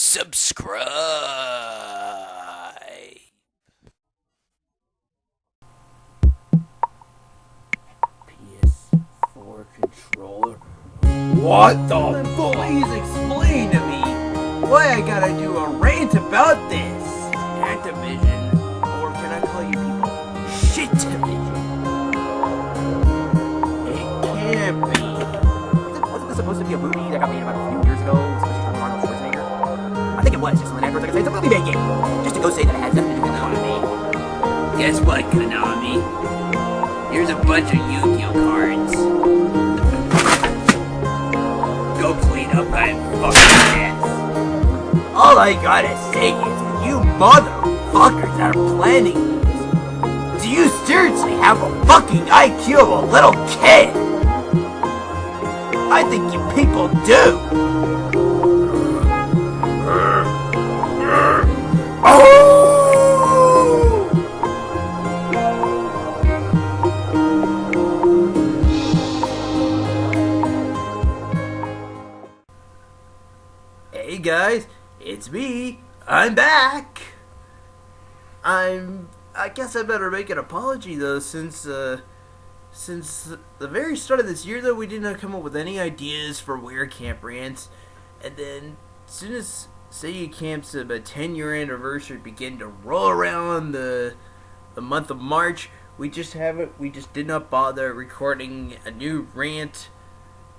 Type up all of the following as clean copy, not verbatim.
subscribe. PS4 controller. What the? Please explain to me why I gotta do a rant about this. Activision, Or can I call you people? shit division. It can't be. Wasn't this supposed to be a movie that got made about a few years ago? It was supposed to come from Arnold Schwarzenegger? I think it was, just so then afterwards I could say it's a movie making. Just to go say that it has nothing to do with Konami. Guess what, Konami? Here's a bunch of Yu-Gi-Oh cards. Go clean up that fucking mess. All I gotta say is, you motherfuckers that are planning this, do you seriously have a fucking IQ of a little kid? I think you people do. Hey guys, it's me. I'm back. I guess I better make an apology though, since the very start of this year though, we did not come up with any ideas for Werecamp Rants, and then as soon as Camp's 10-year anniversary began to roll around the month of March, we just did not bother recording a new rant.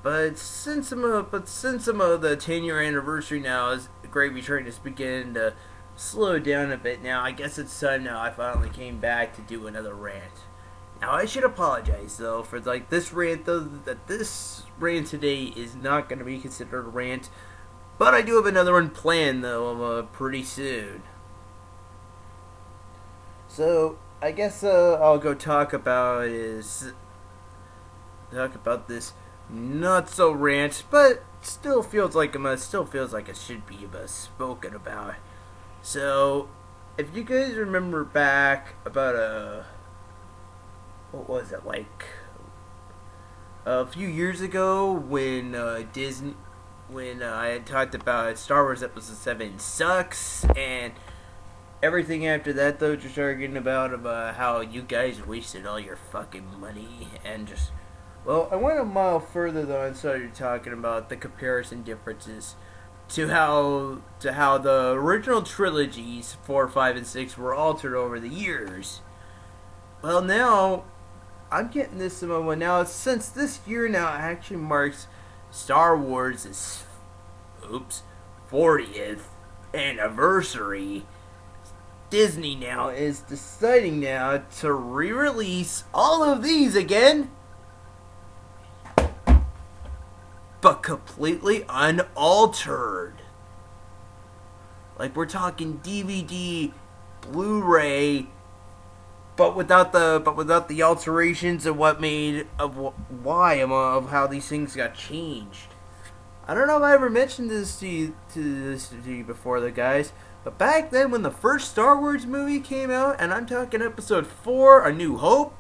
But since some of the 10-year anniversary now is gravy train is beginning to slow down a bit now, I guess it's time now I finally came back to do another rant. Now I should apologize though for this rant though, that this rant today is not going to be considered a rant, but I do have another one planned though pretty soon. So I guess I'll go talk about this not so rant, but still feels like it should be spoken about. So, if you guys remember back about what was it, like a few years ago when I had talked about Star Wars Episode 7 sucks, and everything after that though, just arguing about how you guys wasted all your fucking money and just. Well, I went a mile further though and started talking about the comparison differences to how the original trilogies 4, 5, and 6 were altered over the years. Well, now I'm getting this one now since this year now actually marks Star Wars' 40th anniversary. Disney now is deciding now to re-release all of these again, but completely unaltered. Like we're talking DVD, Blu-ray, but without the alterations of of how these things got changed. I don't know if I ever mentioned this to you before, the guys, but back then when the first Star Wars movie came out, and I'm talking Episode 4, A New Hope.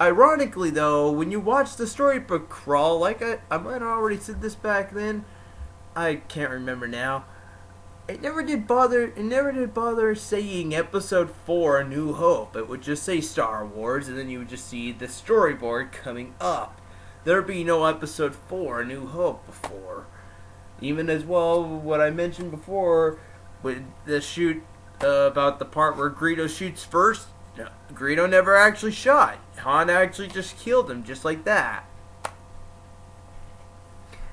Ironically, though, when you watch the storybook crawl, like I might have already said this back then, I can't remember now. It never did bother saying Episode 4, A New Hope. It would just say Star Wars, and then you would just see the storyboard coming up. There'd be no Episode 4, A New Hope before. Even as well, what I mentioned before, with the shoot about the part where Greedo shoots first. No, Greedo never actually shot. Han actually just killed him, just like that.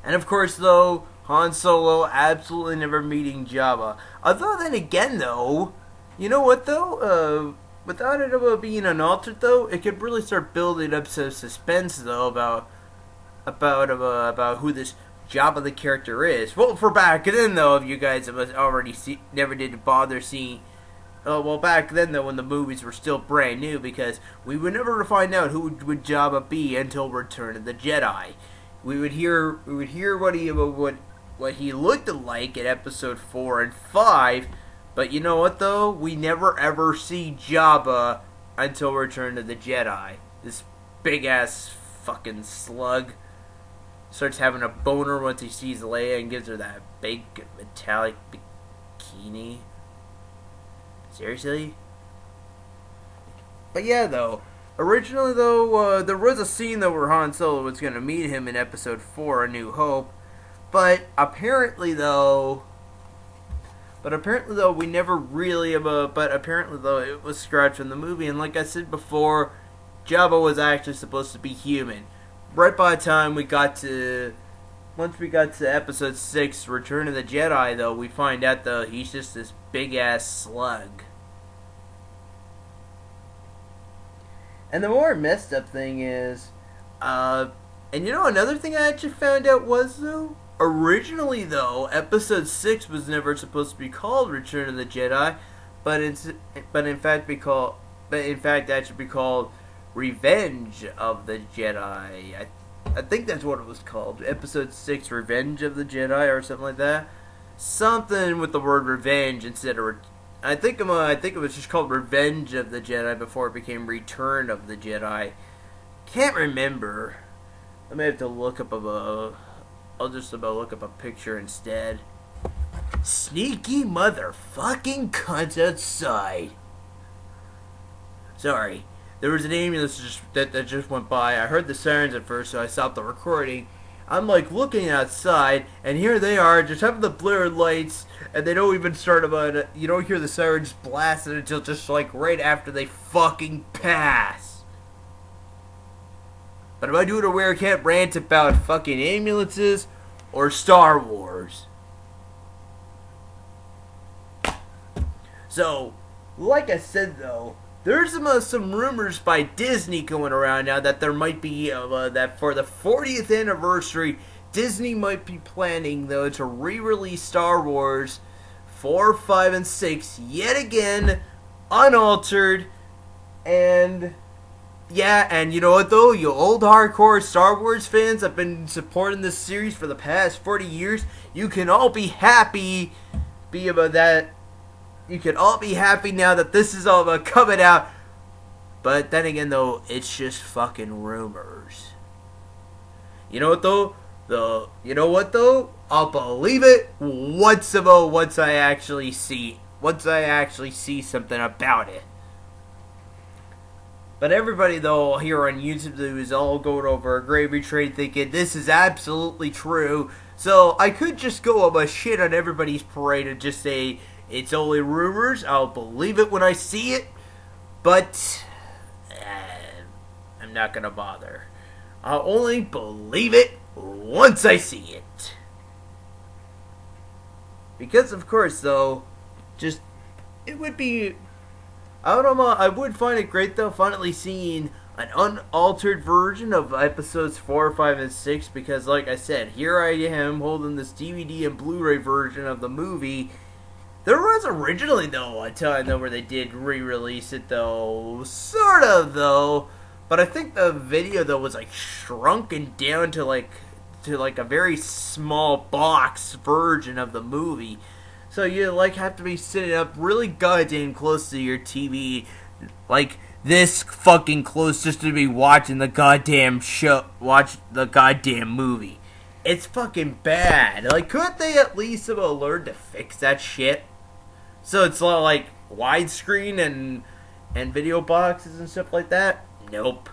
And of course, though, Han Solo absolutely never meeting Jabba. Although then again, though, you know what though? Without it being unaltered, though, it could really start building up some suspense, though, about who this Jabba the character is. Well, for back then, though, if you guys have already never did bother seeing. Oh, well, back then, though, when the movies were still brand new, because we would never find out who would Jabba be until Return of the Jedi. We would hear what he looked like in Episode 4 and 5, but you know what, though? We never ever see Jabba until Return of the Jedi. This big-ass fucking slug starts having a boner once he sees Leia and gives her that big, metallic, bikini? Seriously? But yeah, though. Originally, though, there was a scene, though, where Han Solo was going to meet him in Episode 4, A New Hope. But apparently, though, we never really, but apparently, though, it was scratched from the movie. And like I said before, Jabba was actually supposed to be human. Right by the time once we got to Episode 6, Return of the Jedi, though, we find out, though, he's just this big-ass slug. And the more messed up thing is, and you know, another thing I actually found out was, though, originally, though, Episode 6 was never supposed to be called Return of the Jedi, but in fact actually be called Revenge of the Jedi. I think that's what it was called. Episode 6, Revenge of the Jedi, or something like that. Something with the word revenge instead of... I think it was just called Revenge of the Jedi before it became Return of the Jedi. Can't remember. I may have to look up I'll just about look up a picture instead. Sneaky motherfucking cunt outside. Sorry. There was an ambulance that just went by. I heard the sirens at first, so I stopped the recording. I'm like looking outside, and here they are, just having the blurred lights, and they don't even start about it. You don't hear the sirens blasting until just like right after they fucking pass. But am I doing a Werecamp rant about fucking ambulances or Star Wars? So, like I said though, there's some rumors by Disney going around now that there might be, that for the 40th anniversary, Disney might be planning, though, to re-release Star Wars 4, 5, and 6 yet again, unaltered, and yeah, and you know what though, you old hardcore Star Wars fans have been supporting this series for the past 40 years, you can all be happy about that. You can all be happy now that this is all about coming out. But then again, though, it's just fucking rumors. You know what, though? I'll believe it once I actually see something about it. But everybody, though, here on YouTube is all going over a gravy train thinking this is absolutely true. So I could just go on my shit on everybody's parade and just say, it's only rumors. I'll believe it when I see it. But I'm not going to bother. I'll only believe it once I see it. Because, of course, though, it would be... I don't know, I would find it great, though, finally seeing an unaltered version of episodes 4, 5, and 6. Because, like I said, here I am holding this DVD and Blu-ray version of the movie. There was originally, though, a time, though, where they did re-release it, though. Sort of, though. But I think the video, though, was, like, shrunken down to a very small box version of the movie. So you, like, have to be sitting up really goddamn close to your TV. Like, this fucking close just to be watching the goddamn watch the goddamn movie. It's fucking bad. Like, couldn't they at least have learned to fix that shit? So it's like widescreen and video boxes and stuff like that? Nope.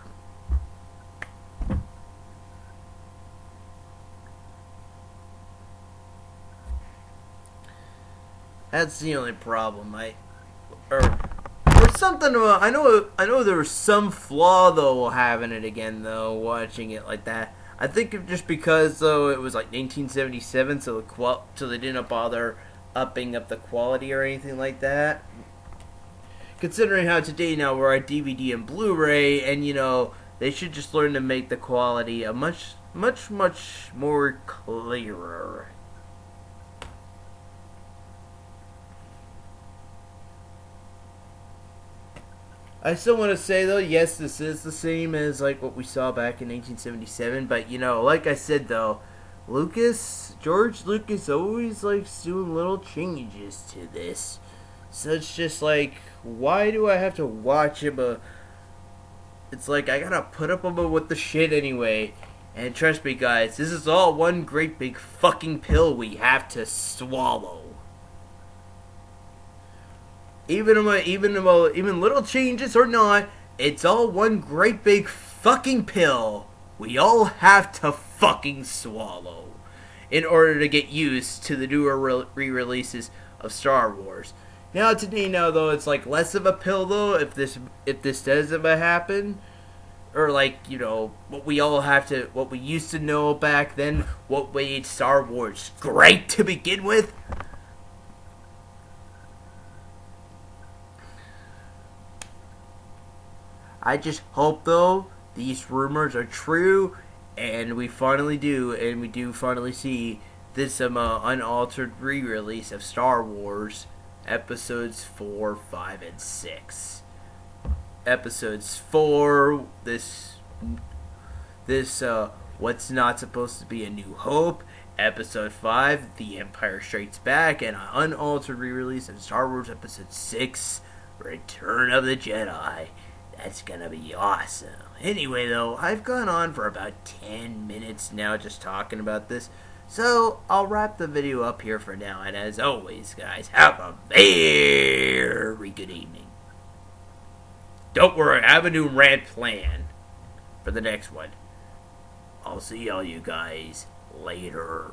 That's the only problem. Or something. I know there was some flaw though having it again though, watching it like that. I think just because though it was like 1977, so they didn't bother upping up the quality or anything like that. Considering how today now we're at DVD and Blu-ray, and you know they should just learn to make the quality a much more clearer. I still want to say though, yes, this is the same as like what we saw back in 1977, but you know, like I said though, George Lucas always likes doing little changes to this. So it's just like, why do I have to watch him? It's like, I gotta put up with the shit anyway. And trust me guys, this is all one great big fucking pill we have to swallow. even little changes or not, it's all one great big fucking pill we all have to fucking swallow in order to get used to the newer re-releases of Star Wars. Now today, though, it's like less of a pill though if this does ever happen, or like, you know, what we used to know back then, what made Star Wars great to begin with. I just hope though these rumors are true, and we do finally see this unaltered re-release of Star Wars episodes 4, 5, and 6. Episodes 4, this what's not supposed to be A New Hope. Episode 5, The Empire Strikes Back, and an unaltered re-release of Star Wars Episode 6, Return of the Jedi. That's gonna be awesome. Anyway, though, I've gone on for about 10 minutes now just talking about this, so I'll wrap the video up here for now, and as always, guys, have a very good evening. Don't worry, I have a new rant plan for the next one. I'll see all you guys later.